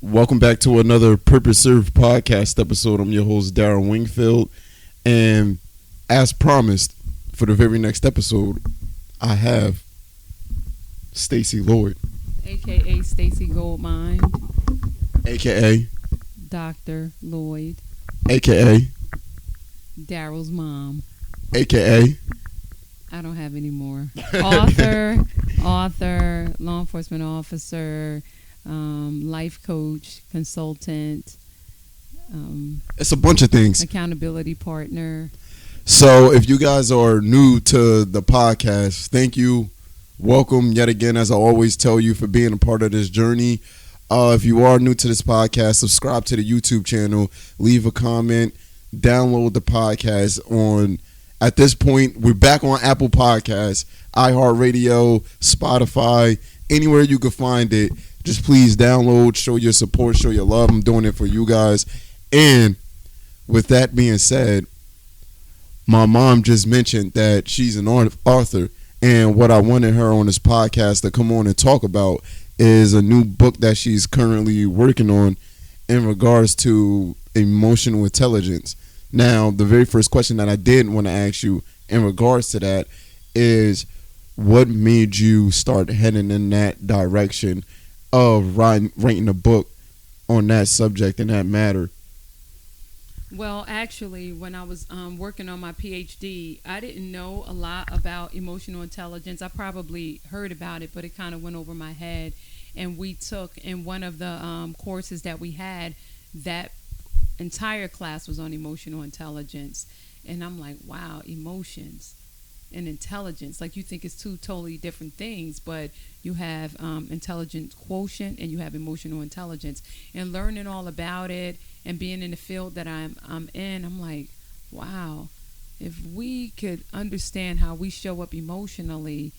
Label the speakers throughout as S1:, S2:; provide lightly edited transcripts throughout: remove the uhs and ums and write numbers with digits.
S1: Welcome back to another Purpose Served podcast episode. I'm your host, Darren Wingfield. And as promised, for the very next episode, I have Stacey Lloyd.
S2: AKA Stacey Goldmine.
S1: AKA
S2: Dr. Lloyd.
S1: AKA
S2: Daryl's mom.
S1: AKA
S2: I don't have any more. Author, law enforcement officer, life coach, consultant,
S1: it's a bunch of things.
S2: accountability partner.
S1: So if you guys are new to the podcast, thank you. Welcome yet again, as I always tell you, for being a part of this journey. If you are new to this podcast, subscribe to the YouTube channel, leave a comment, download the podcast on, at this point, we're back on Apple Podcasts, iHeartRadio, Spotify, anywhere you can find it. Just please download, show your support, show your love. I'm doing it for you guys. And with that being said, my mom just mentioned that she's an author, and what I wanted her on this podcast to come on and talk about is a new book that she's currently working on in regards to emotional intelligence. Now, the very first question that I did want to ask you in regards to that is, what made you start heading in that direction of writing a book on that subject and that matter?
S2: Well, actually, when I was working on my PhD, I didn't know a lot about emotional intelligence. I probably heard about it, but it kind of went over my head. And we took in one of the courses that we had, that entire class was on emotional intelligence. And I'm like, wow, emotions and intelligence. Like, you think it's two totally different things, but you have intelligence quotient and you have emotional intelligence. And learning all about it and being in the field that I'm in, I'm like, wow, if we could understand how we show up emotionally,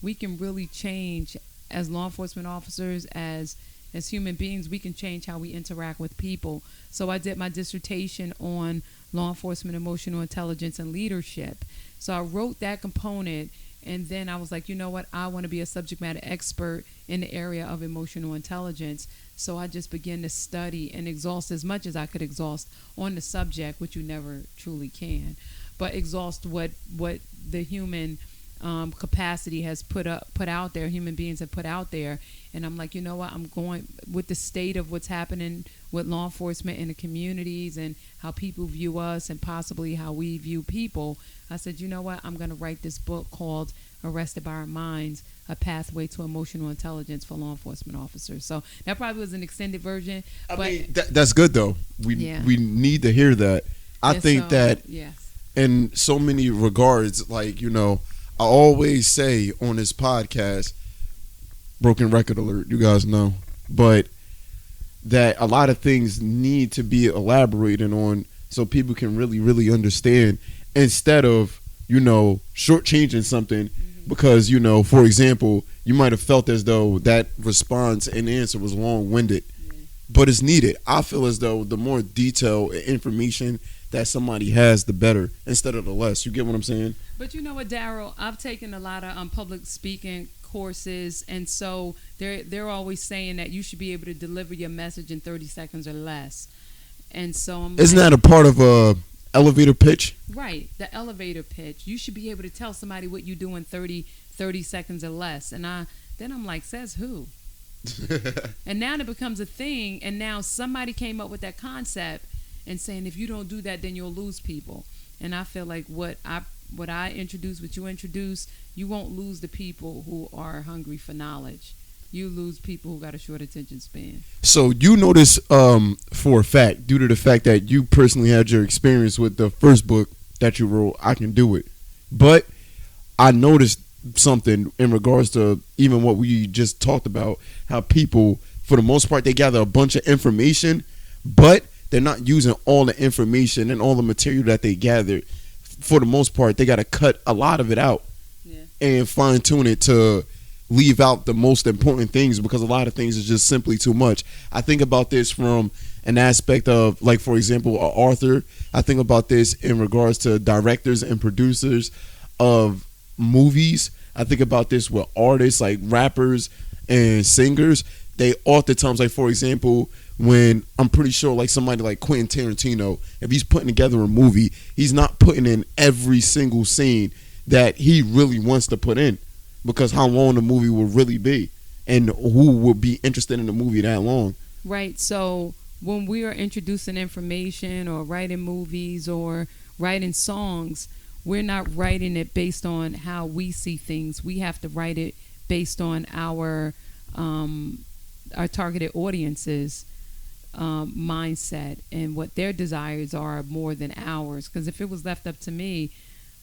S2: we can really change as law enforcement officers, as human beings. We can change how we interact with people. So I did my dissertation on law enforcement, emotional intelligence, and leadership. So I wrote that component, and then I was like, you know what? I want to be a subject matter expert in the area of emotional intelligence. So I just began to study and exhaust as much as I could exhaust on the subject, which you never truly can, but exhaust what the human capacity has put out there, human beings have put out there. And I'm like, you know what, I'm going with the state of what's happening with law enforcement in the communities and how people view us and possibly how we view people. I said, you know what, I'm going to write this book called Arrested by Our Minds, A Pathway to Emotional Intelligence for Law Enforcement Officers. So that probably was an extended version.
S1: I mean, that's good, though. We need to hear that. I think that in so many regards, like, you know, I always say on this podcast, broken record alert, you guys know, but that a lot of things need to be elaborated on so people can really, really understand, instead of, you know, shortchanging something because, you know, for example, you might have felt as though that response and answer was long-winded, but it's needed. I feel as though the more detail and information that somebody has, the better, instead of the less. You get what I'm saying?
S2: But you know what, Daryl? I've taken a lot of public speaking courses, and so they're always saying that you should be able to deliver your message in 30 seconds or less. And so
S1: isn't that a part of a elevator pitch?
S2: Right, the elevator pitch. You should be able to tell somebody what you do in 30 seconds or less. And I'm like, says who? And now it becomes a thing, and now somebody came up with that concept and saying, if you don't do that, then you'll lose people. And I feel like what I introduce, what you introduce, you won't lose the people who are hungry for knowledge. You lose people who got a short attention span. So
S1: you notice for a fact, due to the fact that you personally had your experience with the first book that you wrote, I Can Do It. But I noticed something in regards to even what we just talked about, how people, for the most part, they gather a bunch of information, but they're not using all the information and all the material that they gathered. For the most part, they got to cut a lot of it out and fine tune it to leave out the most important things, because a lot of things is just simply too much. I think about this from an aspect of, like, for example, an author. I think about this in regards to directors and producers of movies. I think about this with artists like rappers and singers. They oftentimes, like, for example, when I'm pretty sure like somebody like Quentin Tarantino, if he's putting together a movie, he's not putting in every single scene that he really wants to put in, because how long the movie will really be and who will be interested in the movie that long.
S2: Right. So when we are introducing information or writing movies or writing songs, we're not writing it based on how we see things. We have to write it based on our targeted audiences mindset and what their desires are more than ours. Because if it was left up to me,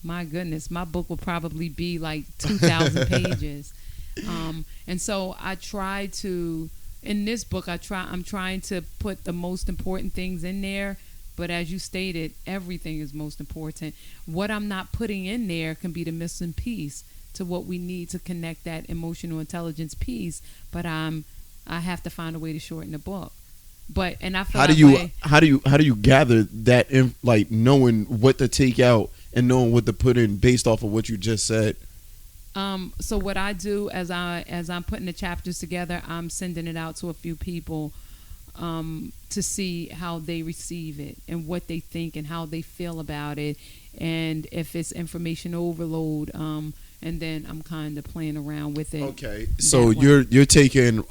S2: my goodness, my book would probably be like 2,000 pages. And so I try to, in this book, I'm trying to put the most important things in there. But as you stated, everything is most important. What I'm not putting in there can be the missing piece to what we need to connect that emotional intelligence piece. But I have to find a way to shorten the book. But and I feel
S1: how do you gather that in, like knowing what to take out and knowing what to put in based off of what you just said?
S2: So what I do as I'm putting the chapters together, I'm sending it out to a few people to see how they receive it and what they think and how they feel about it, and if it's information overload. And then I'm kind of playing around with it.
S1: Okay, so you're taking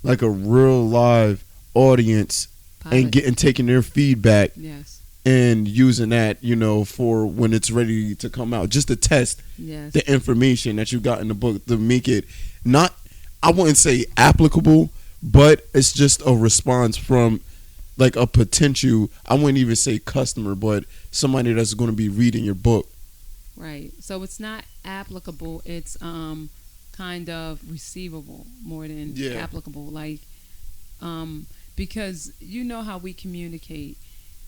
S1: like a real live audience and taking their feedback.
S2: Yes.
S1: And using that, for when it's ready to come out, just to test the information that you got in the book to make it not, I wouldn't say applicable, but it's just a response from like a potential, I wouldn't even say customer, but somebody that's going to be reading your book.
S2: Right. So it's not applicable. It's kind of receivable more than applicable. Like, because you know how we communicate.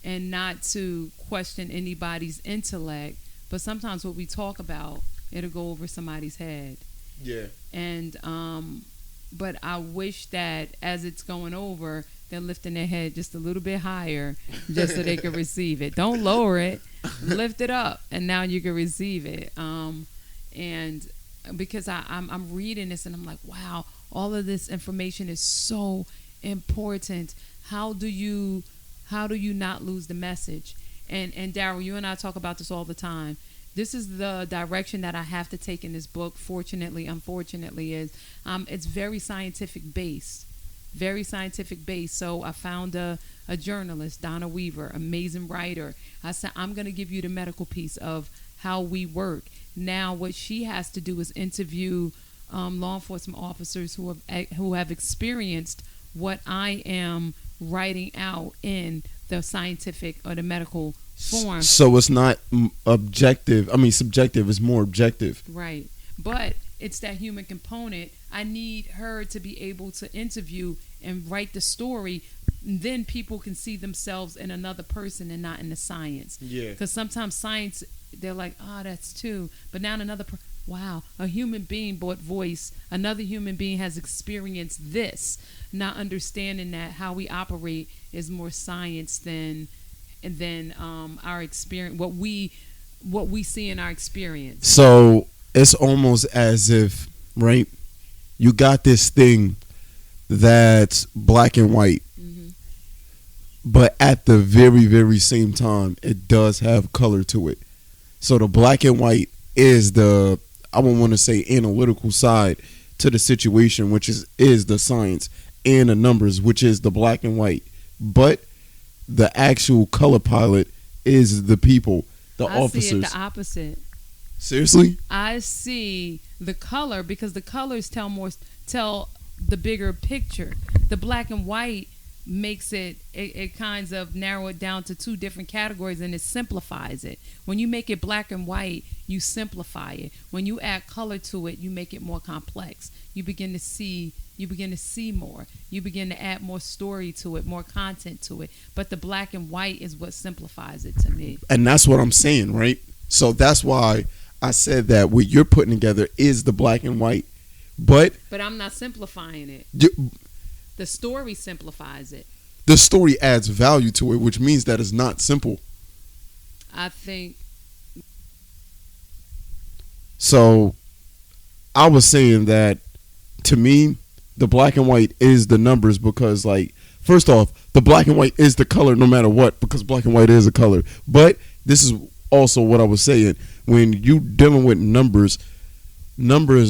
S2: And not to question anybody's intellect, but sometimes what we talk about, it'll go over somebody's head.
S1: Yeah.
S2: And but I wish that as it's going over, they're lifting their head just a little bit higher, just so they can receive it. Don't lower it, lift it up, and now you can receive it. And because I'm reading this and I'm like, wow, all of this information is so important. How do you not lose the message? And Daryl, you and I talk about this all the time. This is the direction that I have to take in this book. Fortunately, unfortunately, is it's very scientific based. So I found a journalist, Donna Weaver, amazing writer. I said, I'm going to give you the medical piece of how we work. Now, what she has to do is interview law enforcement officers who have experienced what I am writing out in the scientific or the medical form.
S1: So it's not objective. I mean, subjective is more objective.
S2: Right. But it's that human component. I need her to be able to interview and write the story. Then people can see themselves in another person and not in the science.
S1: Yeah.
S2: Because sometimes science, they're like, that's too. But now another wow, a human being brought voice. Another human being has experienced this. Not understanding that how we operate is more science than our experience. What we see in our experience.
S1: So it's almost as if, right, you got this thing that's black and white, but at the very, very same time, it does have color to it. So the black and white is the, I won't want to say analytical side to the situation, which is the science, and the numbers, which is the black and white. But the actual color palette is the people, the officers.
S2: I see it the opposite.
S1: Seriously?
S2: I see the color because the colors tell the bigger picture. The black and white makes it kinds of narrow it down to two different categories, and it simplifies it. When you make it black and white, you simplify it. When you add color to it, you make it more complex. You begin to see more. You begin to add more story to it, more content to it. But the black and white is what simplifies it to me.
S1: And that's what I'm saying, right? So that's why I said that what you're putting together is the black and white. But
S2: I'm not simplifying it. The story simplifies it.
S1: The story adds value to it, which means that it's not simple.
S2: I think.
S1: So I was saying that to me, the black and white is the numbers because, like, first off, the black and white is the color no matter what, because black and white is a color. But this is also what I was saying. When you dealing with numbers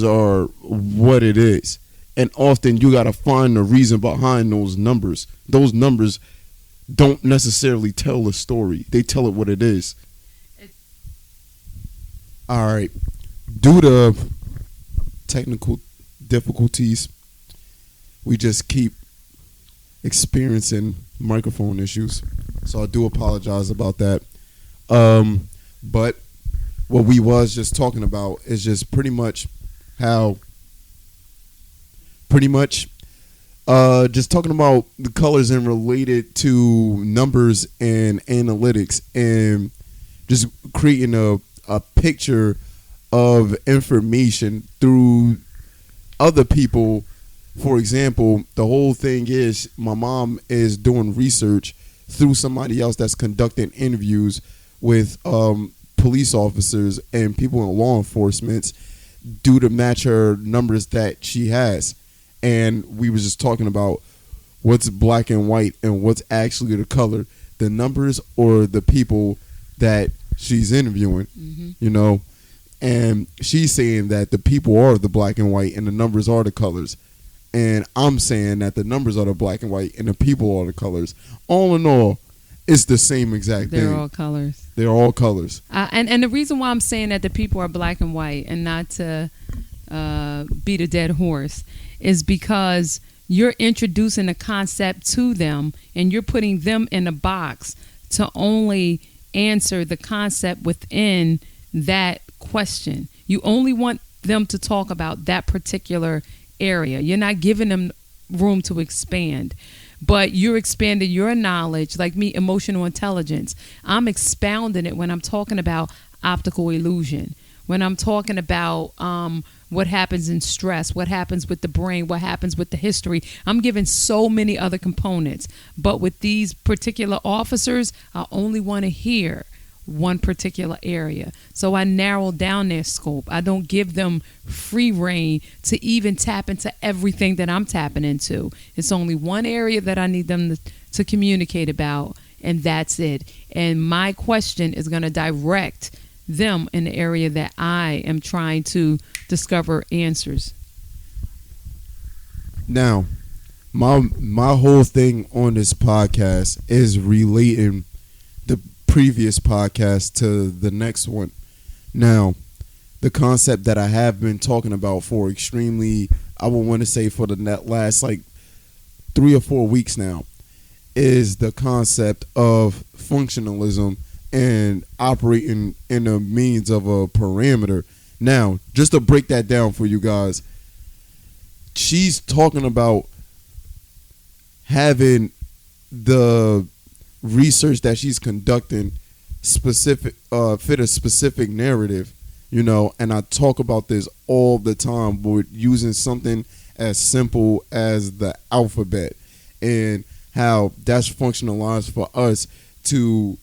S1: are what it is. And often you got to find the reason behind those numbers. Those numbers don't necessarily tell a story. They tell it what it is. All right. Due to technical difficulties, we just keep experiencing microphone issues. So I do apologize about that. But what we was just talking about is just pretty much just talking about the colors and related to numbers and analytics and just creating a picture of information through other people. For example, the whole thing is my mom is doing research through somebody else that's conducting interviews with police officers and people in law enforcement due to match her numbers that she has. And we were just talking about what's black and white and what's actually the color, the numbers or the people that she's interviewing, you know. And she's saying that the people are the black and white and the numbers are the colors. And I'm saying that the numbers are the black and white and the people are the colors. All in all, it's the same exact thing.
S2: They're all colors.
S1: They're all colors.
S2: And the reason why I'm saying that the people are black and white and not to beat a dead horse is because you're introducing a concept to them and you're putting them in a box to only answer the concept within that question. You only want them to talk about that particular area. You're not giving them room to expand, but you're expanding your knowledge. Like me, emotional intelligence, I'm expounding it when I'm talking about optical illusion, when I'm talking about what happens in stress, what happens with the brain, what happens with the history. I'm giving so many other components, but with these particular officers, I only want to hear one particular area. So I narrow down their scope. I don't give them free reign to even tap into everything that I'm tapping into. It's only one area that I need them to communicate about, and that's it. And my question is going to direct them in the area that I am trying to discover answers.
S1: Now, my whole thing on this podcast is relating the previous podcast to the next one. Now, the concept that I have been talking about for extremely, I would want to say for the last like 3 or 4 weeks now, is the concept of functionalism and operating in the means of a parameter. Now, just to break that down for you guys, she's talking about having the research that she's conducting specific fit a specific narrative, you know, and I talk about this all the time, but using something as simple as the alphabet and how that's functionalized for us. To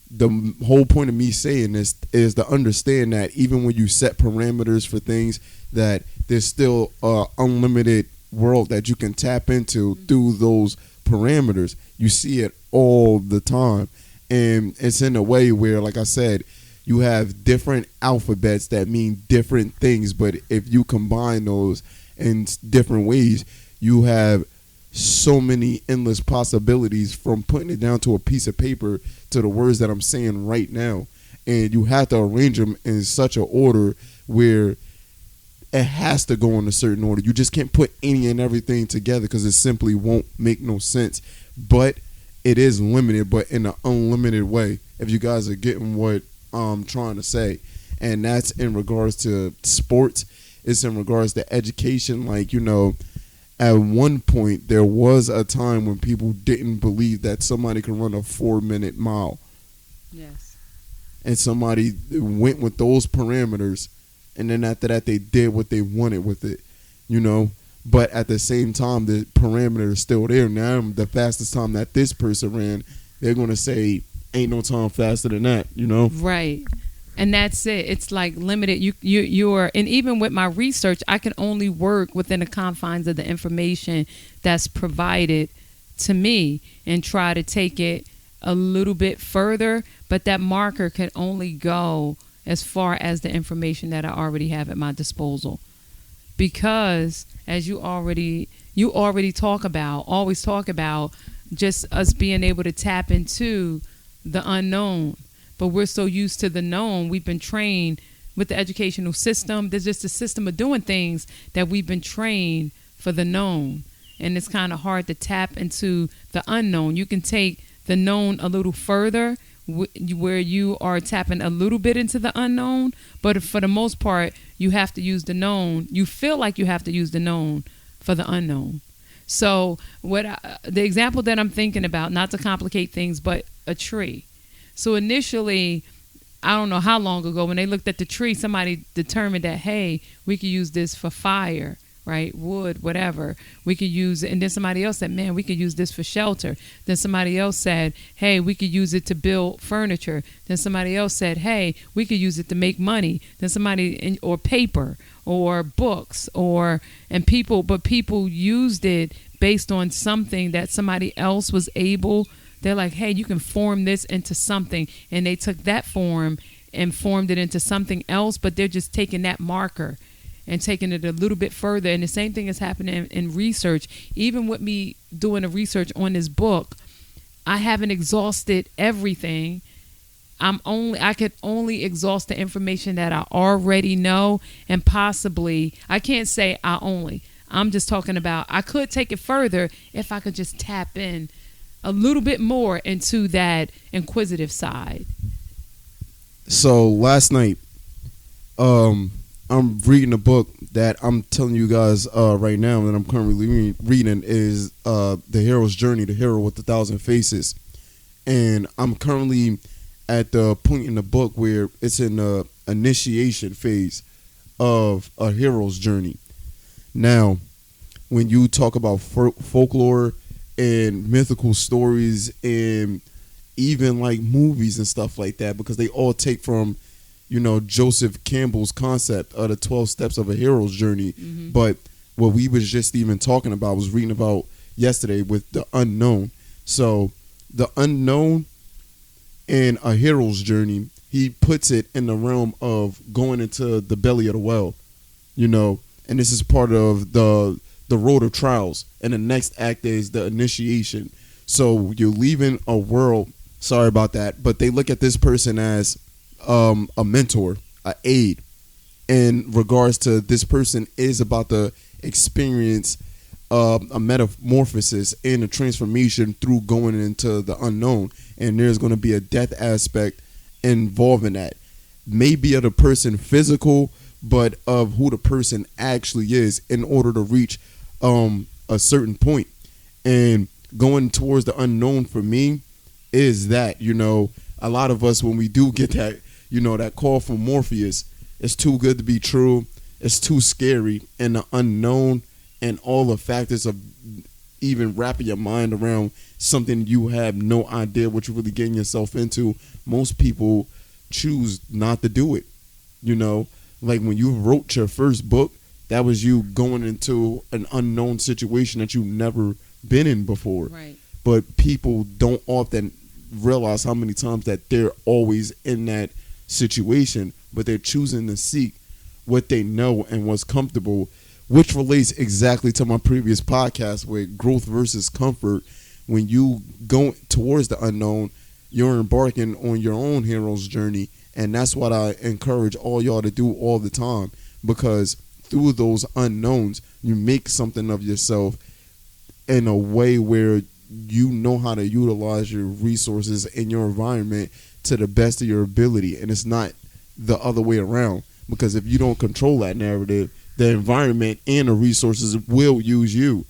S1: the whole point of me saying this is to understand that even when you set parameters for things, that there's still an unlimited world that you can tap into through those parameters. You see it all the time, and it's in a way where, like I said, you have different alphabets that mean different things, but if you combine those in different ways, you have so many endless possibilities, from putting it down to a piece of paper to the words that I'm saying right now. And you have to arrange them in such an order where it has to go in a certain order. You just can't put any and everything together because it simply won't make no sense. But it is limited, but in an unlimited way, if you guys are getting what I'm trying to say. And that's in regards to sports. It's in regards to education. Like, you know, at one point, there was a time when people didn't believe that somebody could run a 4-minute mile.
S2: Yes.
S1: And somebody went with those parameters, and then after that, they did what they wanted with it, you know. But at the same time, the parameter is still there. Now, the fastest time that this person ran, they're going to say, ain't no time faster than that, you know.
S2: Right. And that's it. It's like limited. You're, and even with my research, I can only work within the confines of the information that's provided to me and try to take it a little bit further, but that marker can only go as far as the information that I already have at my disposal. Because as you already always talk about just us being able to tap into the unknown. But we're so used to the known. We've been trained with the educational system. There's just a system of doing things that we've been trained for the known. And it's kind of hard to tap into the unknown. You can take the known a little further where you are tapping a little bit into the unknown. But for the most part, you have to use the known. You feel like you have to use the known for the unknown. So the example that I'm thinking about, not to complicate things, but a tree. So initially, I don't know how long ago, when they looked at the tree, somebody determined that, hey, we could use this for fire, right? Wood, whatever. We could use it. And then somebody else said, man, we could use this for shelter. Then somebody else said, hey, we could use it to build furniture. Then somebody else said, hey, we could use it to make money. Then or paper or books but people used it based on something that somebody else was able. They're like, hey, you can form this into something. And they took that form and formed it into something else, but they're just taking that marker and taking it a little bit further. And the same thing is happening in research. Even with me doing a research on this book, I haven't exhausted everything. I could only exhaust the information that I already know, and possibly, I can't say I'm just talking about, I could take it further if I could just tap in a little bit more into that inquisitive side.
S1: So last night, I'm reading a book that I'm telling you guys right now that I'm currently reading is The Hero's Journey, The Hero with 1,000 Faces. And I'm currently at the point in the book where it's in the initiation phase of a hero's journey. Now, when you talk about folklore and mythical stories and even like movies and stuff like that, because they all take from, Joseph Campbell's concept of the 12 steps of a hero's journey. Mm-hmm. But what we was just even talking about, was reading about yesterday with the unknown. So the unknown in a hero's journey, he puts it in the realm of going into the belly of the well, and this is part of the road of trials. And the next act is the initiation. So you're leaving a world. Sorry about that, but they look at this person as a mentor, an aid, in regards to this person is about to experience a metamorphosis and a transformation through going into the unknown. And there's going to be a death aspect involved in that. Maybe of the person physical, but of who the person actually is in order to reach a certain point. And going towards the unknown for me is that, a lot of us, when we do get that, that call from Morpheus, it's too good to be true. It's too scary. And the unknown and all the factors of even wrapping your mind around something you have no idea what you're really getting yourself into, most people choose not to do it. Like when you wrote your first book, that was you going into an unknown situation that you've never been in before.
S2: Right.
S1: But people don't often realize how many times that they're always in that situation, but they're choosing to seek what they know and what's comfortable, which relates exactly to my previous podcast with growth versus comfort. When you go towards the unknown, you're embarking on your own hero's journey. And that's what I encourage all y'all to do all the time, because through those unknowns, you make something of yourself in a way where you know how to utilize your resources in your environment to the best of your ability. And it's not the other way around, because if you don't control that narrative, the environment and the resources will use you.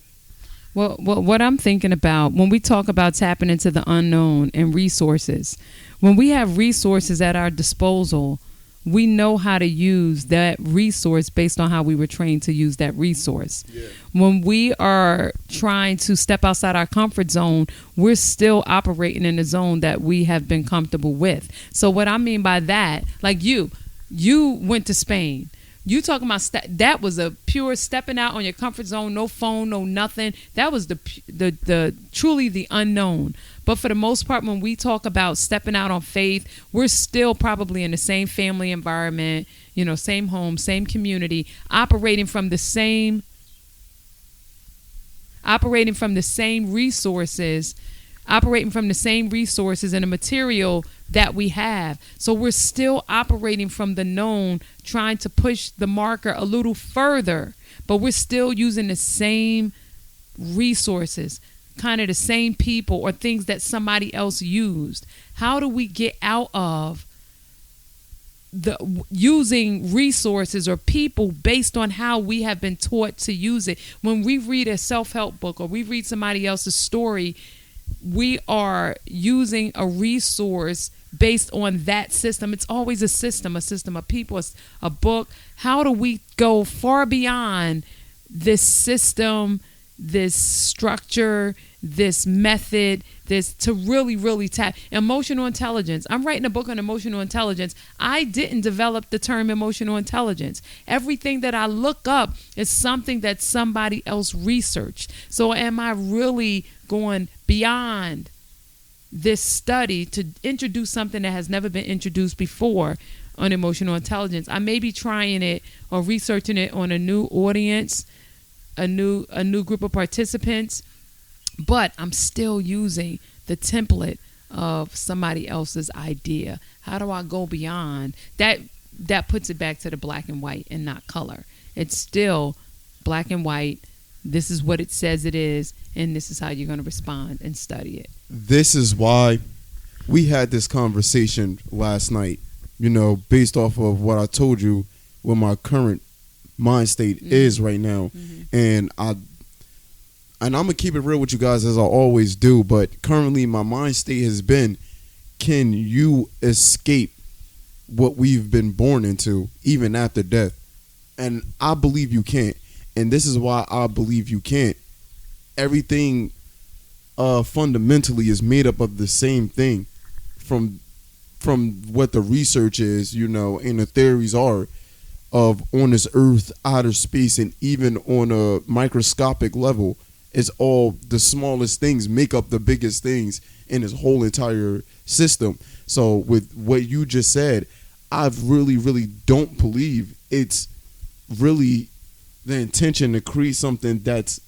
S2: Well, what I'm thinking about when we talk about tapping into the unknown and resources, when we have resources at our disposal, we know how to use that resource based on how we were trained to use that resource. Yeah. When we are trying to step outside our comfort zone, we're still operating in a zone that we have been comfortable with. So what I mean by that, like you went to Spain. You talking about that was a pure stepping out on your comfort zone, no phone, no nothing. That was the truly the unknown. But for the most part, when we talk about stepping out on faith, we're still probably in the same family environment, same home, same community, operating from the same resources, and the material that we have. So we're still operating from the known, trying to push the marker a little further, but we're still using the same resources, kind of the same people or things that somebody else used. How do we get out of the using resources or people based on how we have been taught to use it? When we read a self-help book or we read somebody else's story, we are using a resource based on that system. It's always a system of people, a book. How do we go far beyond this system, this structure, this method, this to really, really tap emotional intelligence? I'm writing a book on emotional intelligence. I didn't develop the term emotional intelligence. Everything that I look up is something that somebody else researched. So am I really going beyond this study to introduce something that has never been introduced before on emotional intelligence? I may be trying it or researching it on a new audience, a new group of participants, but I'm still using the template of somebody else's idea. How do I go beyond that? That puts it back to the black and white and not color. It's still black and white. This is what it says it is, and this is how you're going to respond and study it.
S1: This is why we had this conversation last night, based off of what I told you what my current mind state is right now. And I'm going to keep it real with you guys as I always do, but currently my mind state has been, can you escape what we've been born into even after death? And I believe you can't. And this is why I believe you can't. Everything fundamentally is made up of the same thing from what the research is, and the theories are of on this earth, outer space, and even on a microscopic level. It's all the smallest things make up the biggest things in this whole entire system. So with what you just said, I really, really don't believe it's really the intention to create something that's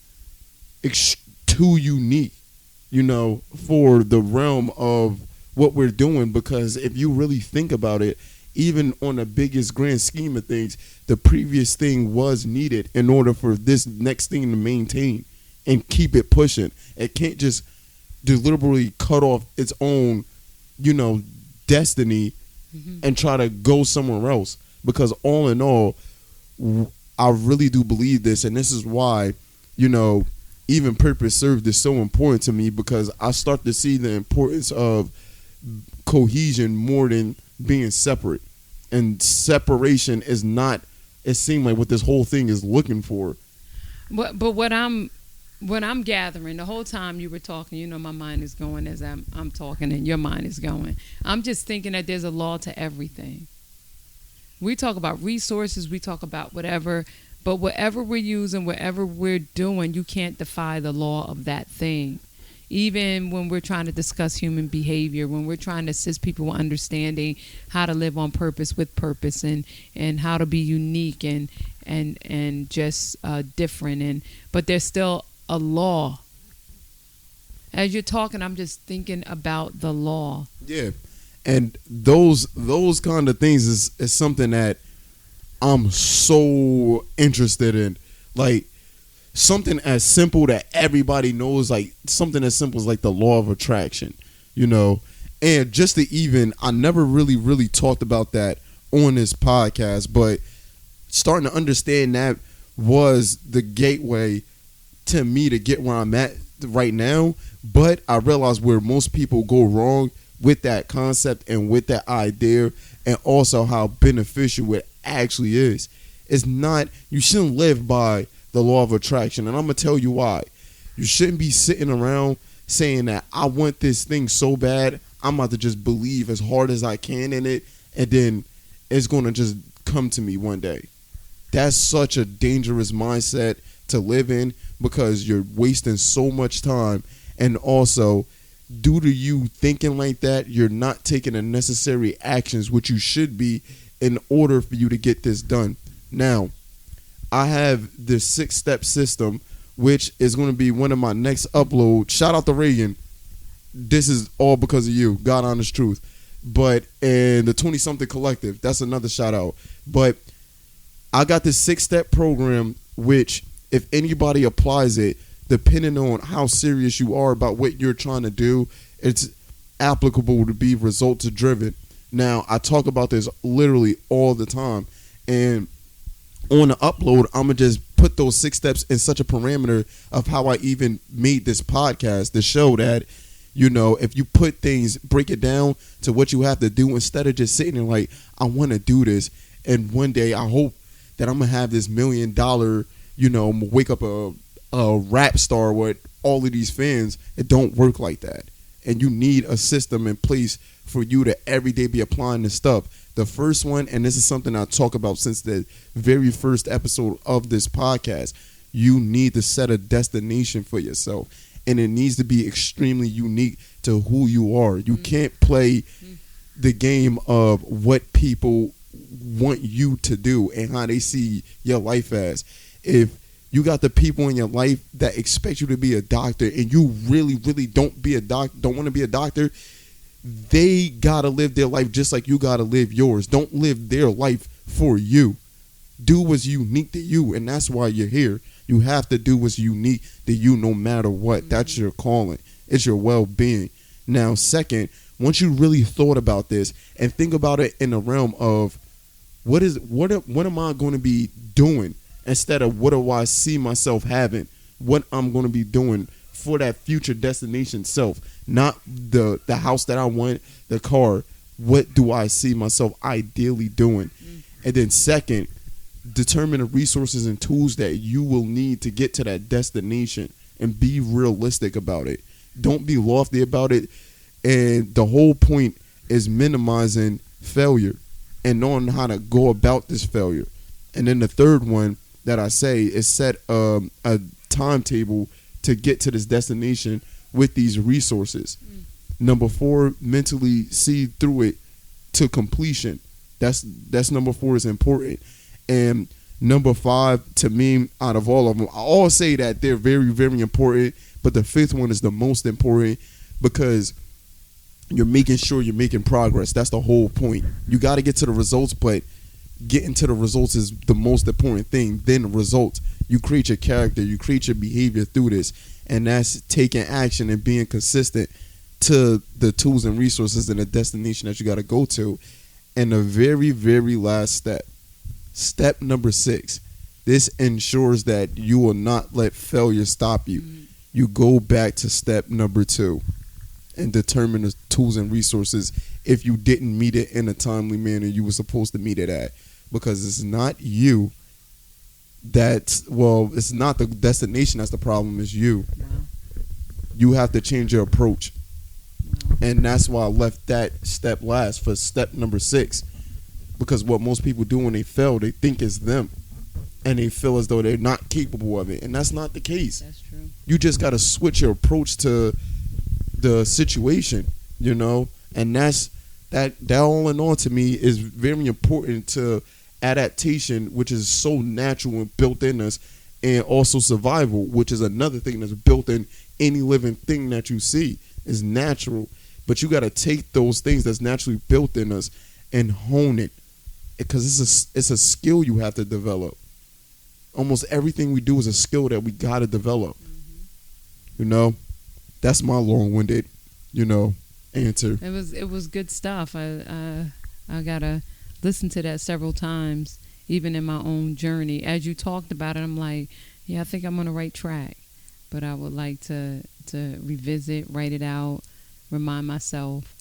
S1: too unique, for the realm of what we're doing. Because if you really think about it, even on the biggest grand scheme of things, the previous thing was needed in order for this next thing to maintain and keep it pushing. It can't just deliberately cut off its own, destiny and try to go somewhere else. Because all in all, I really do believe this, and this is why, even purpose served is so important to me, because I start to see the importance of cohesion more than being separate. And separation is not, it seemed like what this whole thing is looking for.
S2: But what I'm gathering the whole time you were talking, my mind is going as I'm talking, and your mind is going. I'm just thinking that there's a law to everything. We talk about resources, we talk about whatever, but whatever we're using, whatever we're doing, you can't defy the law of that thing. Even when we're trying to discuss human behavior, when we're trying to assist people with understanding how to live on purpose with purpose, and how to be unique and just different, but there's still a law. As you're talking, I'm just thinking about the law.
S1: Yeah. And those kind of things is something that I'm so interested in. Like something as simple that everybody knows, like something as simple as like the law of attraction, And just to even, I never really talked about that on this podcast, but starting to understand that was the gateway to me to get where I'm at right now. But I realized where most people go wrong with that concept and with that idea, and also how beneficial it actually is. It's not, you shouldn't live by the law of attraction. And I'm going to tell you why. You shouldn't be sitting around saying that I want this thing so bad, I'm about to just believe as hard as I can in it, and then it's going to just come to me one day. That's such a dangerous mindset to live in because you're wasting so much time. And also, due to you thinking like that, you're not taking the necessary actions, which you should be, in order for you to get this done. Now, I have the 6-step system, which is going to be one of my next uploads. Shout out to Reagan. This is all because of you, God honest truth. But and the 20-something collective, that's another shout out. But I got this 6-step program, which if anybody applies it, depending on how serious you are about what you're trying to do, it's applicable to be results driven. Now, I talk about this literally all the time. And on the upload, I'm going to just put those 6 steps in such a parameter of how I even made this podcast to show that, you know, if you put things, break it down to what you have to do instead of just sitting there like, I want to do this. And one day I hope that I'm going to have this $1 million, you know, I'm going to wake up a rap star with all of these fans. It don't work like that. And you need a system in place for you to every day be applying this stuff. The first one, and this is something I talk about since the very first episode of this podcast, you need to set a destination for yourself. And it needs to be extremely unique to who you are. You can't play the game of what people want you to do and how they see your life as. If you got the people in your life that expect you to be a doctor and you really, really don't want to be a doctor, they gotta live their life just like you gotta live yours. Don't live their life for you. Do what's unique to you, and that's why you're here. You have to do what's unique to you no matter what. That's your calling. It's your well-being. Now, second, once you really thought about this and think about it in the realm of what am I going to be doing instead of what do I see myself having, what I'm going to be doing for that future destination self, not the house that I want, the car. What do I see myself ideally doing? And then second, determine the resources and tools that you will need to get to that destination and be realistic about it. Don't be lofty about it. And the whole point is minimizing failure and knowing how to go about this failure. And then the third one that I say is set a timetable to get to this destination with these resources. Number 4, mentally see through it to completion. That's number 4 is important. And number 5, to me, out of all of them, I all say that they're very, very important, but the 5th one is the most important because you're making sure you're making progress. That's the whole point. You got to get to the results, but getting to the results is the most important thing. Then the results. You create your character, you create your behavior through this, and that's taking action and being consistent to the tools and resources and the destination that you got to go to. And the very, very last step number 6, this ensures that you will not let failure stop you. You go back to step number 2 and determine the tools and resources if you didn't meet it in a timely manner you were supposed to meet it at. Because it's not you it's not the destination that's the problem, it's you. Wow. You have to change your approach. Wow. And that's why I left that step last for step number 6. Because what most people do when they fail, they think it's them. And they feel as though they're not capable of it. And that's not the case.
S2: That's true.
S1: You just got to switch your approach to the situation, you know? And that all in all to me is very important to adaptation, which is so natural and built in us, and also survival, which is another thing that's built in any living thing that you see is natural. But you got to take those things that's naturally built in us and hone it, because it's a skill you have to develop. Almost everything we do is a skill that we got to develop. You know, that's my long-winded, answer.
S2: It was good stuff. I gotta listen to that several times, even in my own journey. As you talked about it, I'm like, yeah, I think I'm on the right track. But I would like to revisit, write it out, remind myself,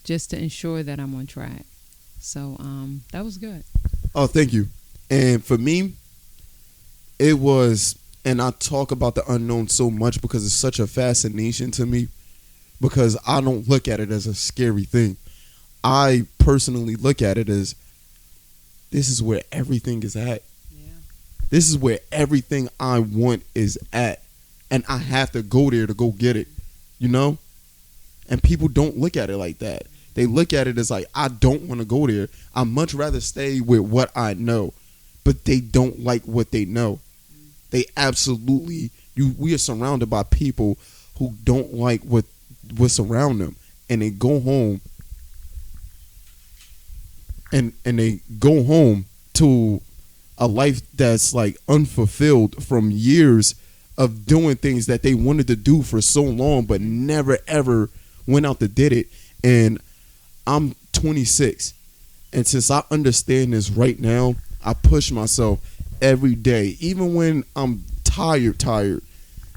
S2: just to ensure that I'm on track. So that was good.
S1: Oh, thank you. And for me, it was, and I talk about the unknown so much because it's such a fascination to me, because I don't look at it as a scary thing. I personally look at it as, this is where everything is at.
S2: Yeah.
S1: This is where everything I want is at. And I have to go there to go get it, you know? And people don't look at it like that. They look at it as like, I don't want to go there. I'd much rather stay with what I know. But they don't like what they know. They absolutely, we are surrounded by people who don't like what's around them. And they go home and they go home to a life that's like unfulfilled from years of doing things that they wanted to do for so long but never ever went out to did it. And I'm 26, and since I understand this right now, I push myself every day, even when I'm tired,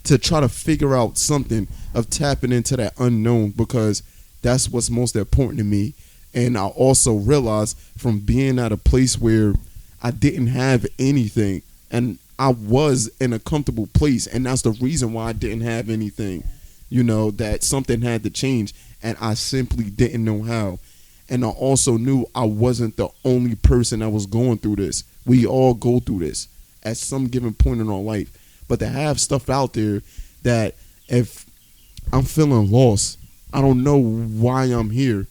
S1: to try to figure out something of tapping into that unknown, because that's what's most important to me. And I also realized from being at a place where I didn't have anything, and I was in a comfortable place, and that's the reason why I didn't have anything, you know, that something had to change, and I simply didn't know how. And I also knew I wasn't the only person that was going through this. We all go through this at some given point in our life. But to have stuff out there that if I'm feeling lost, I don't know why I'm here,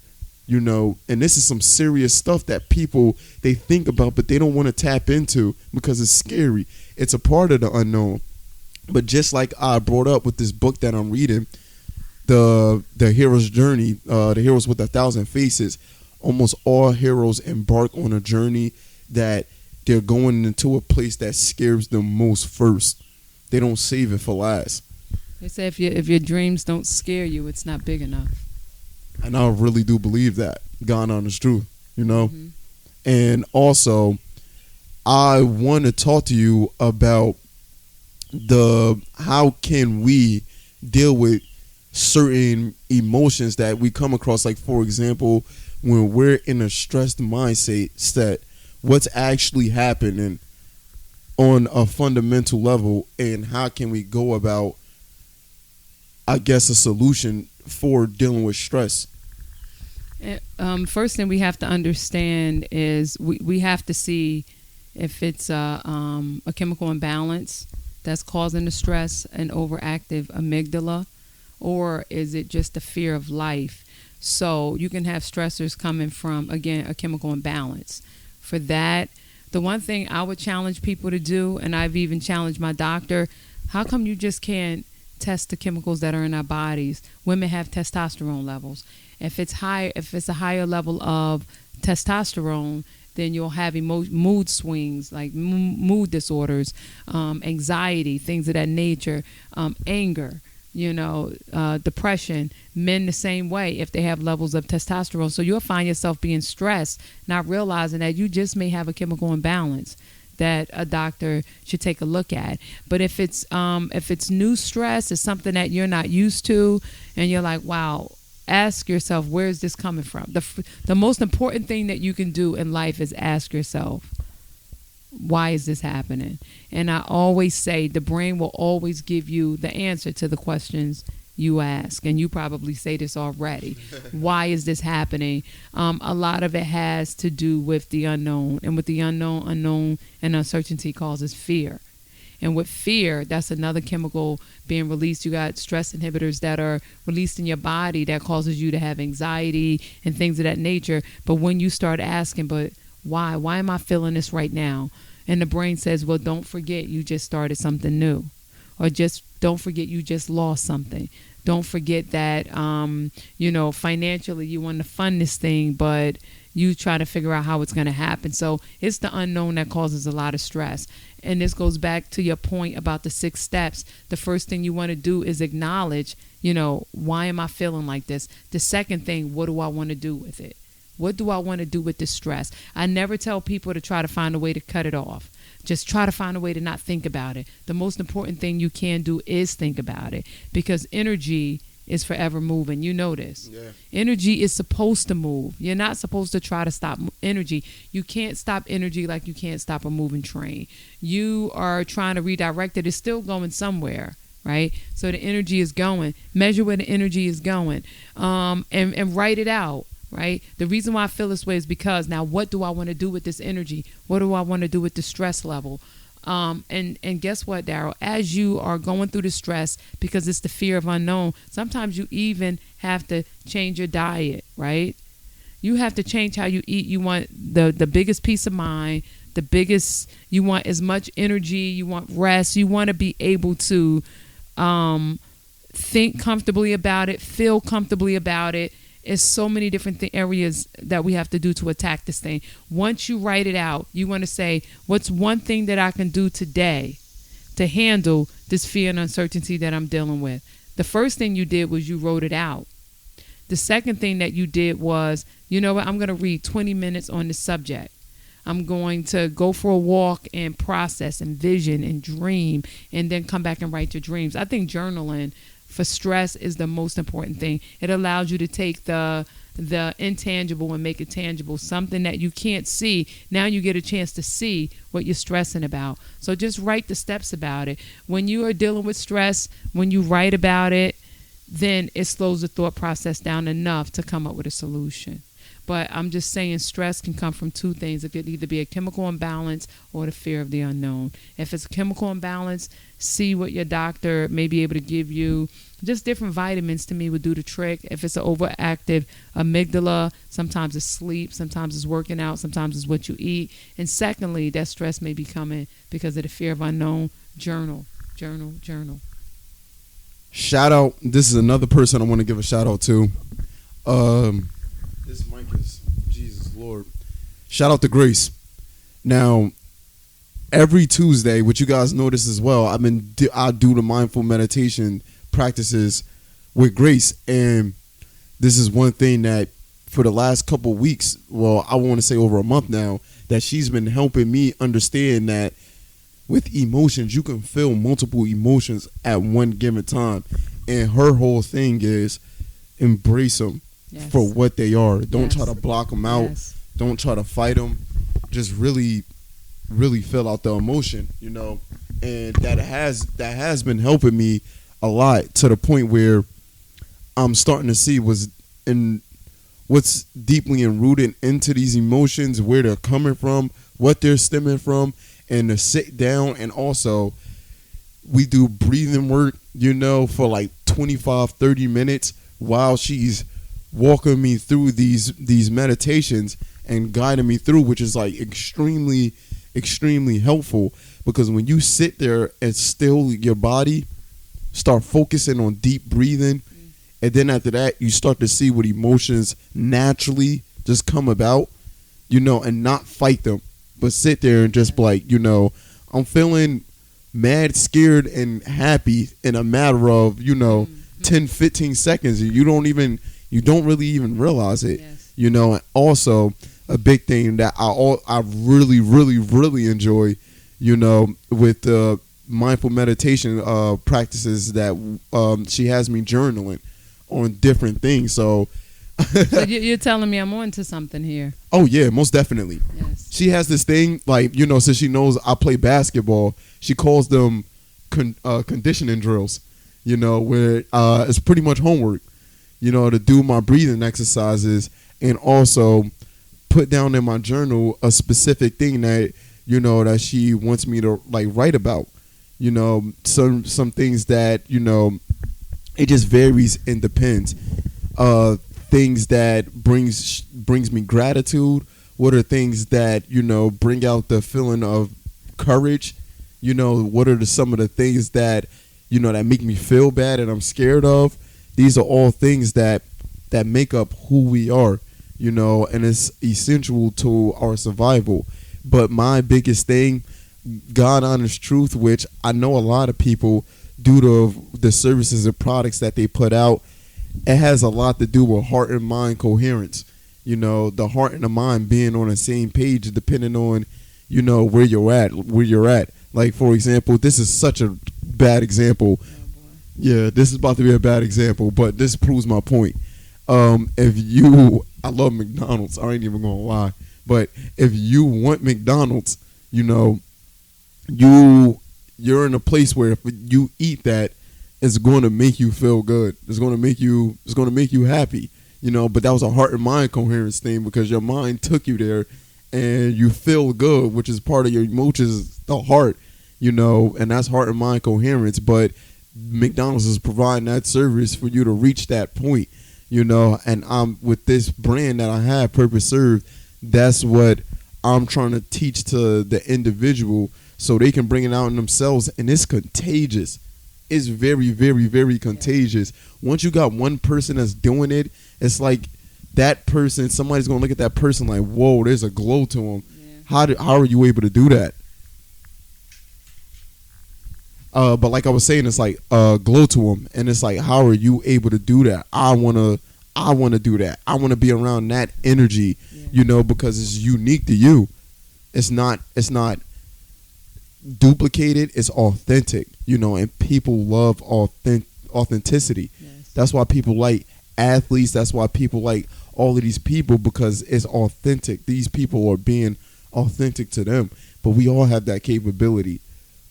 S1: you know, and this is some serious stuff that people, they think about, but they don't want to tap into because it's scary. It's a part of the unknown. But just like I brought up with this book that I'm reading, the hero's journey, the heroes with 1,000 faces, almost all heroes embark on a journey that they're going into a place that scares them most first. They don't save it for last.
S2: They say if your dreams don't scare you, it's not big enough.
S1: And I really do believe that. God honest truth, you know? Mm-hmm. And also, I want to talk to you about how can we deal with certain emotions that we come across. Like, for example, when we're in a stressed mindset, what's actually happening on a fundamental level, and how can we go about, I guess, a solution for dealing with stress?
S2: First thing we have to understand is we have to see if it's a chemical imbalance that's causing the stress, an overactive amygdala, or is it just the fear of life? So you can have stressors coming from, again, a chemical imbalance. For that, the one thing I would challenge people to do, and I've even challenged my doctor, how come you just can't test the chemicals that are in our bodies? Women have testosterone levels. If it's a higher level of testosterone, then you'll have mood swings, like mood disorders, anxiety, things of that nature, anger, depression. Men the same way if they have levels of testosterone. So you'll find yourself being stressed, not realizing that you just may have a chemical imbalance that a doctor should take a look at. But if it's new stress, it's something that you're not used to, and you're like, wow, ask yourself, where is this coming from? The most important thing that you can do in life is ask yourself, why is this happening? And I always say the brain will always give you the answer to the questions you ask. And you probably say this already. Why is this happening? A lot of it has to do with the unknown. And with the unknown and uncertainty causes fear. And with fear, that's another chemical being released. You got stress inhibitors that are released in your body that causes you to have anxiety and things of that nature. But when you start asking, but why? Why am I feeling this right now? And the brain says, well, don't forget you just started something new. Or just don't forget you just lost something. Don't forget that, financially you want to fund this thing, but you try to figure out how it's going to happen. So it's the unknown that causes a lot of stress. And this goes back to your point about the 6 steps. The first thing you want to do is acknowledge, why am I feeling like this? The second thing, what do I want to do with it? What do I want to do with this stress? I never tell people to try to find a way to cut it off. Just try to find a way to not think about it. The most important thing you can do is think about it, because energy is forever moving. You know this. Yeah. Energy is supposed to move. You're not supposed to try to stop energy. You can't stop energy like you can't stop a moving train. You are trying to redirect it. It's still going somewhere, right? So the energy is going. Measure where the energy is going, and write it out. Right? The reason why I feel this way is because now what do I want to do with this energy? What do I want to do with the stress level? And guess what, Daryl? As you are going through the stress, because it's the fear of unknown, sometimes you even have to change your diet, right? You have to change how you eat. You want the biggest peace of mind, you want as much energy, you want rest, you want to be able to think comfortably about it, feel comfortably about it. It's so many different areas that we have to do to attack this thing. Once you write it out, you want to say, what's one thing that I can do today to handle this fear and uncertainty that I'm dealing with? The first thing you did was you wrote it out. The second thing that you did was, you know what, I'm going to read 20 minutes on this subject. I'm going to go for a walk and process and vision and dream, and then come back and write your dreams. I think journaling for stress is the most important thing. It allows you to take the intangible and make it tangible, something that you can't see. Now you get a chance to see what you're stressing about. So just write the steps about it. When you are dealing with stress, when you write about it, then it slows the thought process down enough to come up with a solution. But I'm just saying stress can come from two things. It could either be a chemical imbalance or the fear of the unknown. If it's a chemical imbalance, see what your doctor may be able to give you. Just different vitamins to me would do the trick. If it's an overactive amygdala, sometimes it's sleep, sometimes it's working out, sometimes it's what you eat. And secondly, that stress may be coming because of the fear of unknown. Journal.
S1: Shout out. This is another person I want to give a shout out to. This mic is, Jesus Lord. Shout out to Grace. Now, every Tuesday, which you guys notice as well, I do the mindful meditation practices with Grace, and this is one thing that for the last couple of weeks, well, I want to say over a month now, that she's been helping me understand that with emotions, you can feel multiple emotions at one given time, and her whole thing is embrace them. Yes. For what they are. Don't try to block them out. Yes. Don't try to fight them. Just really, really fill out the emotion, you know. And that has been helping me a lot, to the point where I'm starting to see what's deeply enrooted into these emotions, where they're coming from, what they're stemming from, and to sit down. And also, we do breathing work, you know, for like 25, 30 minutes while she's walking me through these meditations and guiding me through, which is like extremely, extremely helpful, because when you sit there and still your body, start focusing on deep breathing, and then after that you start to see what emotions naturally just come about, you know, and not fight them, but sit there and just be like, you know, I'm feeling mad, scared, and happy in a matter of, you know, 10, 15 seconds, and you don't really even realize it. Yes. You know. And also a big thing that I really, really, really enjoy, you know, with the mindful meditation practices, that she has me journaling on different things. So
S2: you're telling me I'm on to something here.
S1: Oh yeah, most definitely.
S2: Yes.
S1: She has this thing, like, you know, since she knows I play basketball, she calls them conditioning drills, you know, where it's pretty much homework, you know, to do my breathing exercises, and also put down in my journal a specific thing that, you know, that she wants me to like write about, you know, some things that, you know, it just varies and depends. Things that brings me gratitude. What are things that, you know, bring out the feeling of courage? You know, what are some of the things that, you know, that make me feel bad and I'm scared of? These are all things that make up who we are, you know, and it's essential to our survival. But my biggest thing, God honest truth, which I know a lot of people, due to the services and products that they put out, it has a lot to do with heart and mind coherence. You know, the heart and the mind being on the same page, depending on, you know, where you're at. Like, for example, this is such a bad example. Yeah, this is about to be a bad example, but this proves my point. I love McDonald's. I ain't even gonna lie. But if you want McDonald's, you know, you're in a place where if you eat that, it's going to make you feel good. It's going to make you happy, you know. But that was a heart and mind coherence thing, because your mind took you there, and you feel good, which is part of your emotions, the heart. and that's heart and mind coherence. But McDonald's is providing that service for you to reach that point, and I'm with this brand that I have, Purpose Served. That's what I'm trying to teach to the individual so they can bring it out in themselves, and it's contagious. It's very, very, very contagious. Once you got one person that's doing it, it's like that person, somebody's gonna look at that person like, whoa, there's a glow to them. Yeah. How are you able to do that? But like I was saying, it's like glow to them, and it's like, how are you able to do that? I wanna do that. I wanna be around that energy, because it's unique to you. It's not duplicated. It's authentic, and people love authenticity. Yes. That's why people like athletes. That's why people like all of these people, because it's authentic. These people are being authentic to them, but we all have that capability.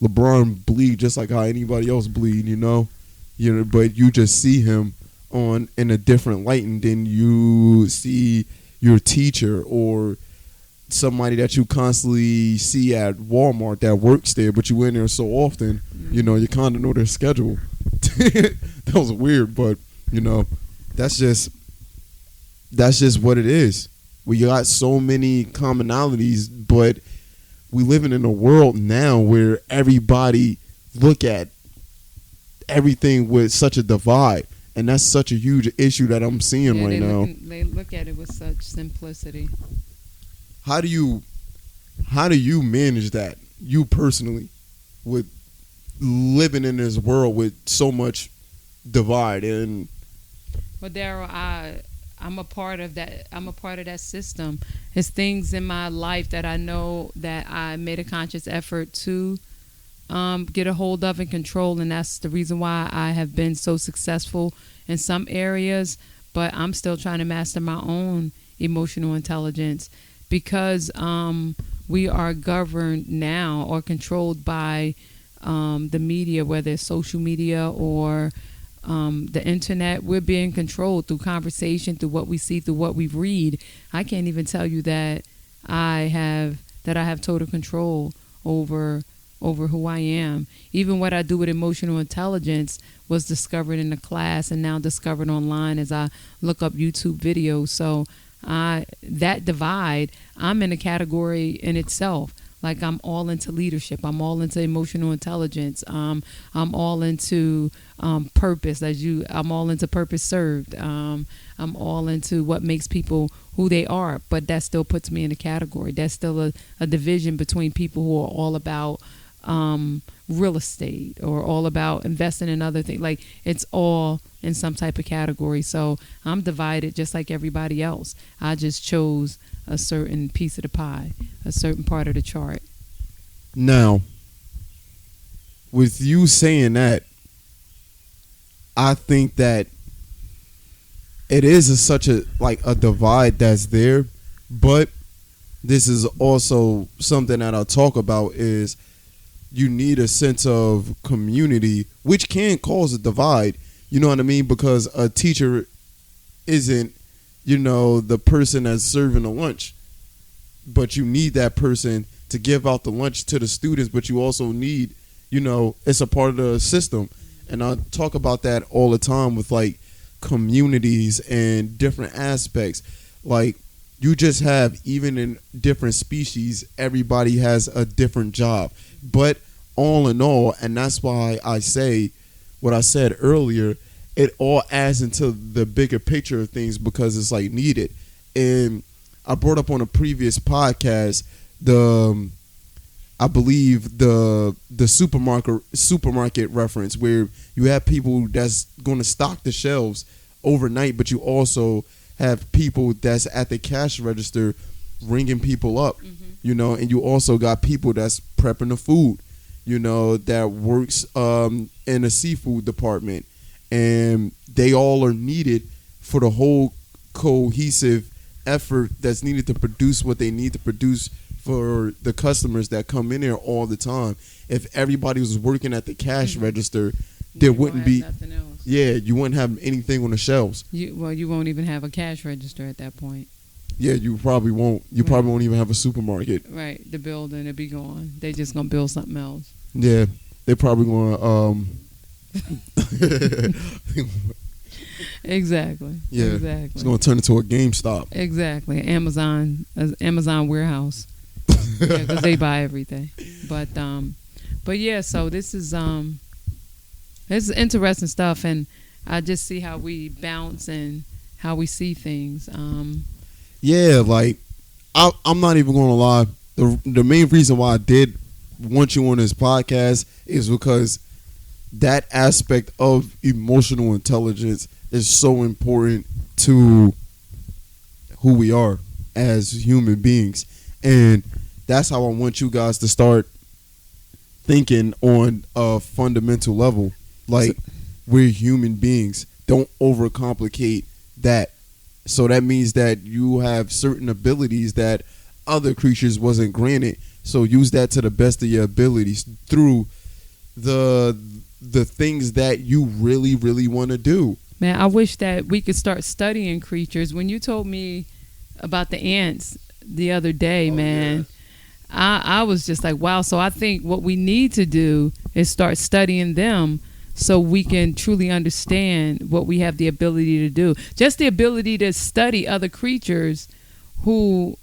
S1: LeBron bleed just like how anybody else bleed, but you just see him in a different light, and then you see your teacher or somebody that you constantly see at Walmart that works there, but you in there so often, you kind of know their schedule. That was weird, but that's just what it is. We got so many commonalities, but we living in a world now where everybody look at everything with such a divide, and that's such a huge issue that I'm seeing right now.
S2: They look at it with such simplicity.
S1: How do you manage that, you personally, with living in this world with so much divide? And
S2: well, Daryl, I'm a part of that. I'm a part of that system. It's things in my life that I know that I made a conscious effort to get a hold of and control, and that's the reason why I have been so successful in some areas. But I'm still trying to master my own emotional intelligence, because we are governed now or controlled by the media, whether it's social media or the internet. We're being controlled through conversation, through what we see, through what we read. I can't even tell you that I have total control over who I am. Even what I do with emotional intelligence was discovered in the class and now discovered online as I look up YouTube videos. So that divide, I'm in a category in itself. Like, I'm all into leadership. I'm all into emotional intelligence. I'm all into purpose. I'm all into Purpose Served. I'm all into what makes people who they are. But that still puts me in a category. That's still a division between people who are all about real estate or all about investing in other things. Like, it's all in some type of category. So I'm divided just like everybody else. I just chose a certain piece of the pie, a certain part of the chart.
S1: Now, with you saying that, I think that it is such a divide that's there, but this is also something that I'll talk about is you need a sense of community, which can cause a divide. You know what I mean? Because a teacher isn't, the person that's serving the lunch, but you need that person to give out the lunch to the students, but you also need, it's a part of the system. And I talk about that all the time with communities and different aspects. Like, you just have, even in different species, everybody has a different job. But all in all, and that's why I say what I said earlier, it all adds into the bigger picture of things because it's needed. And I brought up on a previous podcast I believe the supermarket reference, where you have people that's going to stock the shelves overnight, but you also have people that's at the cash register ringing people up, and you also got people that's prepping the food, that works in a seafood department, and they all are needed for the whole cohesive effort that's needed to produce what they need to produce for the customers that come in there all the time. If everybody was working at the cash register, there wouldn't be nothing else. Yeah, you wouldn't have anything on the shelves.
S2: You won't even have a cash register at that point.
S1: Yeah, you probably won't. You probably won't even have a supermarket.
S2: Right, the building will be gone. They just gonna build something else.
S1: Yeah, they're probably going to
S2: Exactly.
S1: yeah, it's
S2: Exactly.
S1: going to turn into a GameStop.
S2: Exactly. Amazon warehouse. Yeah, because they buy everything. But yeah. So this is interesting stuff, and I just see how we bounce and how we see things.
S1: Yeah, like I'm not even going to lie. The main reason why I did want you on this podcast is because that aspect of emotional intelligence is so important to who we are as human beings, and that's how I want you guys to start thinking on a fundamental level. Like, we're human beings. Don't overcomplicate that. So that means that you have certain abilities that other creatures wasn't granted. So use that to the best of your abilities through the things that you really, really want to do.
S2: Man, I wish that we could start studying creatures. When you told me about the ants the other day, man, I was just like, wow. So I think what we need to do is start studying them so we can truly understand what we have the ability to do. Just the ability to study other creatures who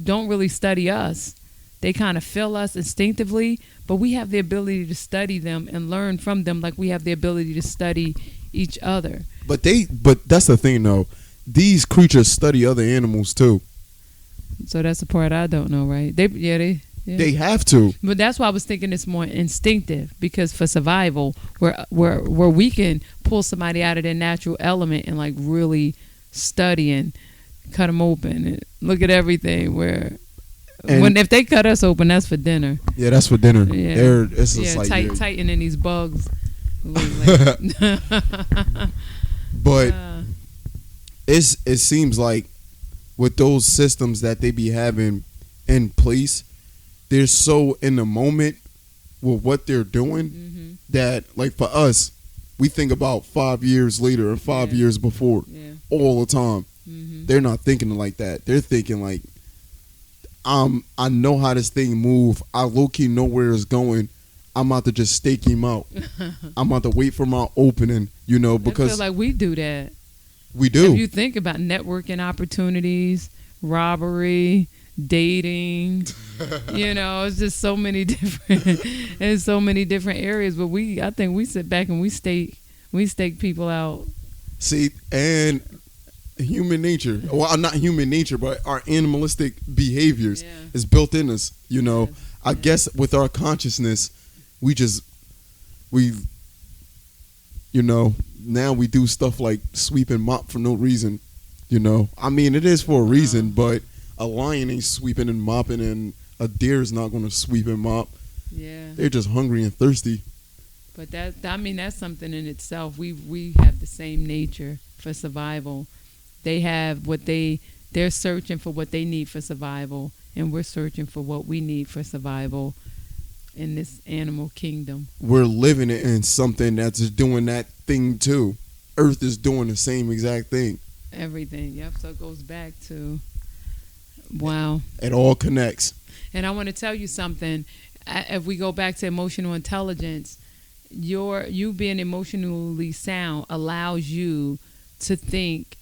S2: don't really study us. They kind of feel us instinctively, but we have the ability to study them and learn from them like we have the ability to study each other.
S1: But that's the thing though. These creatures study other animals too.
S2: So that's the part I don't know, right?
S1: They have to.
S2: But that's why I was thinking it's more instinctive, because for survival, where we can pull somebody out of their natural element and like really study and cut them open and look at everything. If they cut us open, that's for dinner.
S1: Yeah, that's for dinner.
S2: Yeah,
S1: it's just like
S2: tightening these bugs.
S1: But it seems like with those systems that they be having in place, they're so in the moment with what they're doing that, like, for us, we think about 5 years later and 5 years before all the time. They're not thinking like that. They're thinking like, I know how this thing move. I low-key know where it's going. I'm about to just stake him out. I'm about to wait for my opening, because
S2: I feel like we do that.
S1: We do.
S2: If you think about networking opportunities, robbery, dating, it's just so many different areas. But I think we sit back and we stake people out.
S1: See, and human nature, well, not human nature, but our animalistic behaviors is built in us. I guess with our consciousness, now we do stuff like sweep and mop for no reason. I mean, it is for a reason, but a lion ain't sweeping and mopping, and a deer is not going to sweep and mop.
S2: Yeah,
S1: they're just hungry and thirsty.
S2: But that's something in itself. We have the same nature for survival. They have they're searching for what they need for survival, and we're searching for what we need for survival in this animal kingdom.
S1: We're living it in something that's doing that thing too. Earth is doing the same exact thing.
S2: Everything, yep. So it goes back to, wow.
S1: It all connects.
S2: And I want to tell you something. If we go back to emotional intelligence, you being emotionally sound allows you to think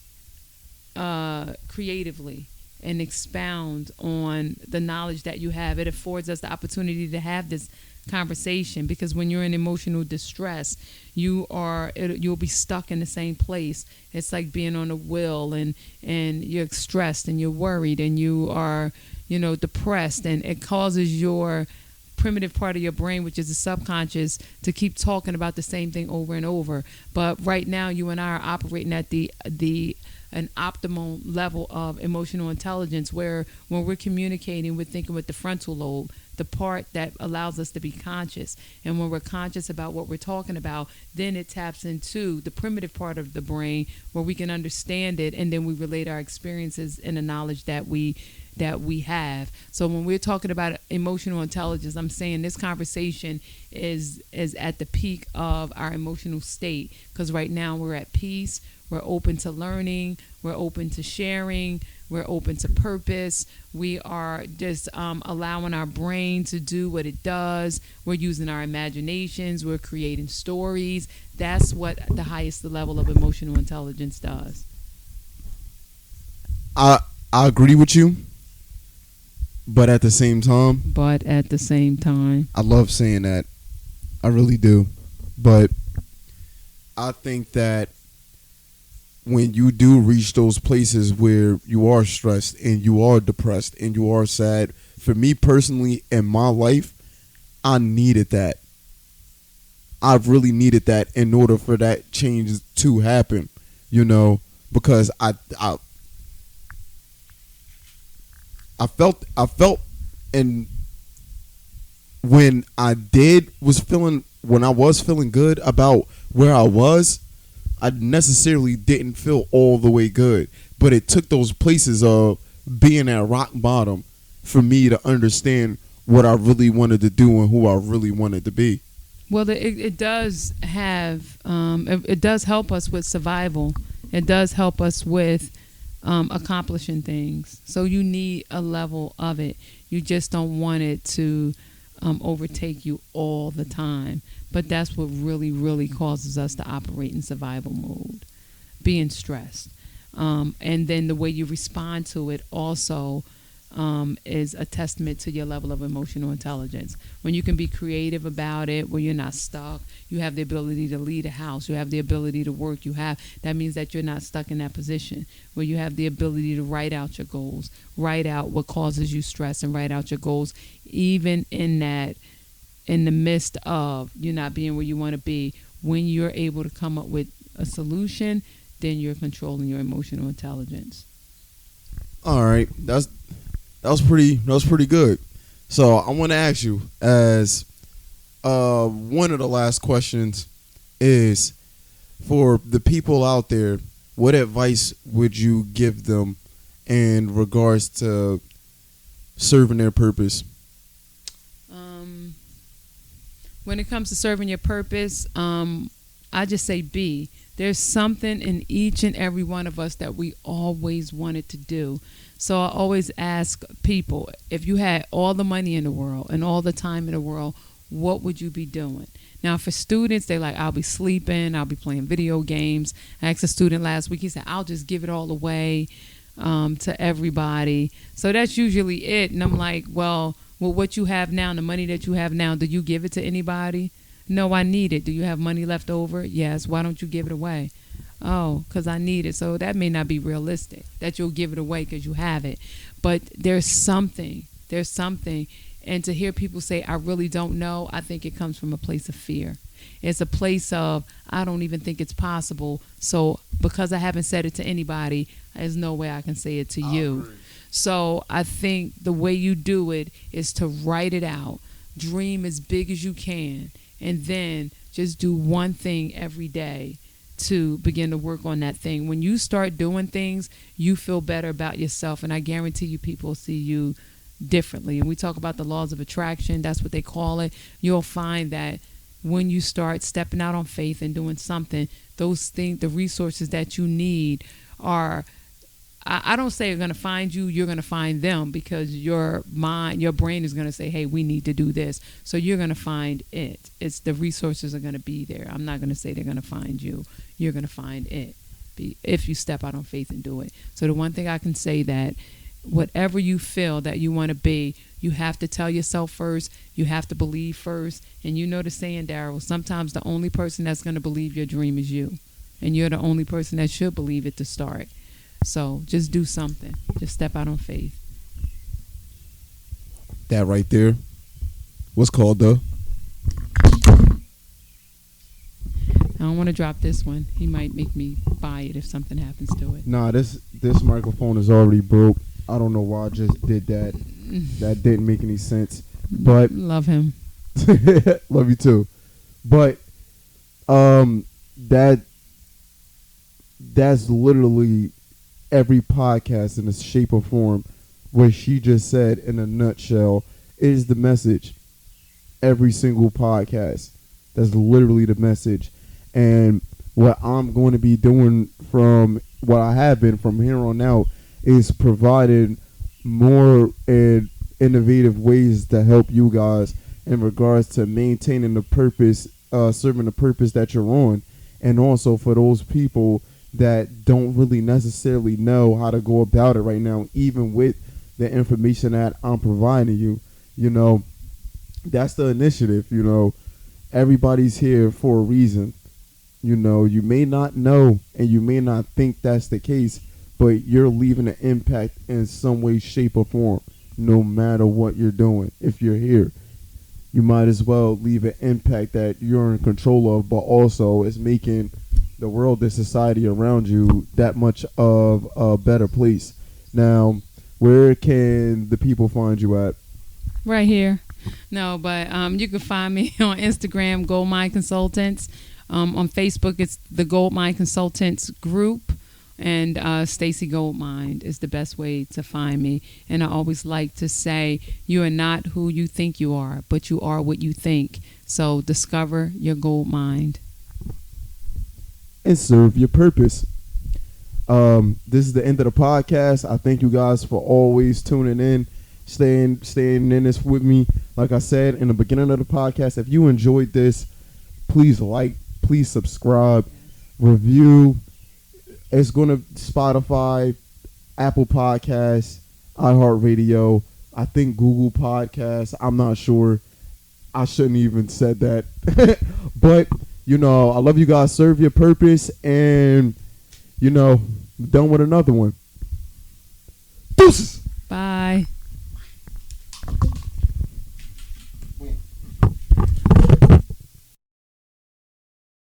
S2: creatively and expound on the knowledge that you have. It affords us the opportunity to have this conversation, because when you're in emotional distress, you'll be stuck in the same place. It's like being on a wheel, and you're stressed and you're worried and you are depressed, and it causes your primitive part of your brain, which is the subconscious, to keep talking about the same thing over and over. But right now you and I are operating at an optimal level of emotional intelligence, where when we're communicating, we're thinking with the frontal lobe, the part that allows us to be conscious. And when we're conscious about what we're talking about, then it taps into the primitive part of the brain where we can understand it, and then we relate our experiences and the knowledge that we have. So when we're talking about emotional intelligence, I'm saying this conversation is at the peak of our emotional state, because right now we're at peace. We're open to learning. We're open to sharing. We're open to purpose. We are just allowing our brain to do what it does. We're using our imaginations. We're creating stories. That's what the highest level of emotional intelligence does.
S1: I agree with you, but at the same time, I love saying that. I really do. But I think that when you do reach those places where you are stressed and you are depressed and you are sad, for me personally in my life, I needed that. I really needed that in order for that change to happen, because I felt and when I was feeling good about where I was, I necessarily didn't feel all the way good. But it took those places of being at rock bottom for me to understand what I really wanted to do and who I really wanted to be.
S2: Well, it does have, it does help us with survival. It does help us with accomplishing things. So you need a level of it. You just don't want it to overtake you all the time. But that's what really, really causes us to operate in survival mode, being stressed. And then the way you respond to it also is a testament to your level of emotional intelligence. When you can be creative about it, where you're not stuck, you have the ability to lead a house, you have the ability to work, that means that you're not stuck in that position, where you have the ability to write out your goals, write out what causes you stress and write out your goals, even in the midst of you not being where you want to be. When you're able to come up with a solution, then you're controlling your emotional intelligence.
S1: All right, that was pretty good. So I want to ask you, as one of the last questions is, for the people out there, what advice would you give them in regards to serving their purpose?
S2: When it comes to serving your purpose, I just say be. There's something in each and every one of us that we always wanted to do. So I always ask people, if you had all the money in the world and all the time in the world, what would you be doing? Now, for students, they're like, I'll be sleeping, I'll be playing video games. I asked a student last week, he said, I'll just give it all away to everybody. So that's usually it. And I'm like, well, what you have now, the money that you have now, do you give it to anybody? No, I need it. Do you have money left over? Yes. Why don't you give it away? Oh, because I need it. So that may not be realistic, that you'll give it away because you have it. But there's something. And to hear people say, I really don't know, I think it comes from a place of fear. It's a place of, I don't even think it's possible. So because I haven't said it to anybody, there's no way I can say it to you. So I think the way you do it is to write it out. Dream as big as you can. And then just do one thing every day to begin to work on that thing. When you start doing things, you feel better about yourself. And I guarantee you people see you differently. And we talk about the laws of attraction. That's what they call it. You'll find that when you start stepping out on faith and doing something, those things, the resources that you need are, I don't say you're going to find you, you're going to find them, because your mind, your brain is going to say, hey, we need to do this. So you're going to find it. It's the resources are going to be there. I'm not going to say they're going to find you. You're going to find it if you step out on faith and do it. So the one thing I can say, that whatever you feel that you want to be, you have to tell yourself first. You have to believe first. And you know the saying, Daryl, sometimes the only person that's going to believe your dream is you. And you're the only person that should believe it to start. So just do something. Just step out on faith.
S1: That right there was called the...
S2: I don't want to drop this one. He might make me buy it if something happens to it.
S1: Nah, this microphone is already broke. I don't know why I just did that. That didn't make any sense. But
S2: love him.
S1: Love you too. But that's literally every podcast in a shape or form. What she just said in a nutshell is the message. Every single podcast. That's literally the message. And what I'm going to be doing from what I have been from here on out is providing more and innovative ways to help you guys in regards to maintaining the purpose, serving the purpose that you're on, and also for those people that don't really necessarily know how to go about it right now, even with the information that I'm providing you. You know, that's the initiative. You know, everybody's here for a reason. You know, you may not know and you may not think that's the case, but you're leaving an impact in some way, shape, or form, no matter what you're doing. If you're here, you might as well leave an impact that you're in control of, but also is making the world, the society around you, that much of a better place. Now, where can the people find you at?
S2: Right here. No, but you can find me on Instagram, Goldmine Consultants. On Facebook, it's the Goldmine Consultants Group. And Stacy Goldmine is the best way to find me. And I always like to say, you are not who you think you are, but you are what you think. So discover your gold mind.
S1: And serve your purpose. This is the end of the podcast. I thank you guys for always tuning in, staying in this with me. Like I said in the beginning of the podcast, if you enjoyed this, please like, please subscribe, review. It's going to Spotify, Apple Podcasts, iHeartRadio, I think Google Podcasts. I'm not sure. I shouldn't even said that. But, you know, I love you guys. Serve your purpose. And, you know, done with another one. Deuces.